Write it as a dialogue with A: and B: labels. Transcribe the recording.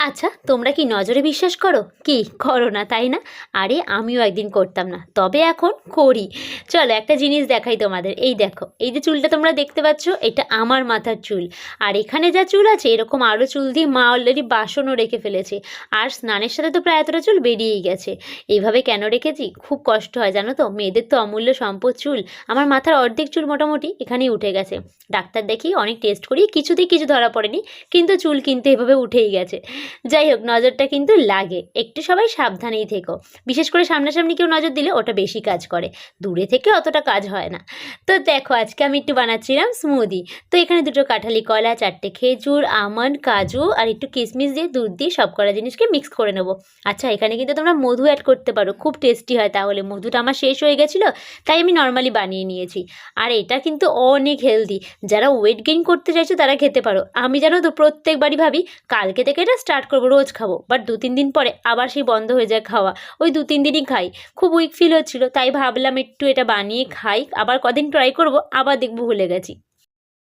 A: আচ্ছা, তোমরা কি নজরে বিশ্বাস করো? কি করো না, তাই না? আরে আমিও একদিন করতাম না, তবে এখন করি। চলো একটা জিনিস দেখাই তোমাদের। এই দেখো, এই যে চুলটা তোমরা দেখতে পাচ্ছ, এটা আমার মাথার চুল। আর এখানে যা চুল আছে, এরকম আরও চুল দিয়ে মা অলরেডি বাসনও রেখে ফেলেছে। আর স্নানের সাথে তো প্রায় এতটা চুল বেরিয়েই গেছে। এইভাবে কেন রেখেছি? খুব কষ্ট হয় জানো তো, মেয়েদের তো অমূল্য সম্পদ চুল। আমার মাথার অর্ধেক চুল মোটামুটি এখানেই উঠে গেছে। ডাক্তার দেখিয়ে অনেক টেস্ট করি, কিছুতেই কিছু ধরা পড়েনি, কিন্তু চুল কিন্তু এভাবে উঠেই গেছে। যাই হোক, নজরটা কিন্তু লাগে, একটু সবাই সাবধানেই থেকো। বিশেষ করে সামনাসামনি কেউ নজর দিলে ওটা বেশি কাজ করে, দূরে থেকে অতটা কাজ হয় না। তো দেখো, আজকে আমি একটু বানাচ্ছিলাম স্মুদি। তো এখানে দুটো কাঁঠালি কলা, 4টে খেজুর, আমন্ড, কাজু আর একটু কিশমিশ দিয়ে, দুধ দিয়ে সব কটা জিনিসকে মিক্স করে নেবো। আচ্ছা, এখানে কিন্তু তোমরা মধু অ্যাড করতে পারো, খুব টেস্টি হয়। তাহলে মধুটা আমার শেষ হয়ে গেছিলো, তাই আমি নর্মালি বানিয়ে নিয়েছি। আর এটা কিন্তু অনেক হেলদি, যারা ওয়েট গেইন করতে চাইছো তারা খেতে পারো। আমি জানো তো প্রত্যেকবারই ভাবি কালকে থেকে এটা স্টার্ট করবো, রোজ খাবো, বাট 2-3 দিন পরে আবার সেই বন্ধ হয়ে যায় খাওয়া। ওই 2-3 দিনই খাই, খুব উইক ফিল হচ্ছিলো, তাই ভাবলাম একটু এটা বানিয়ে খাই, আবার কদিন ট্রাই করবো, আবার দেখবো ভুলে গেছি।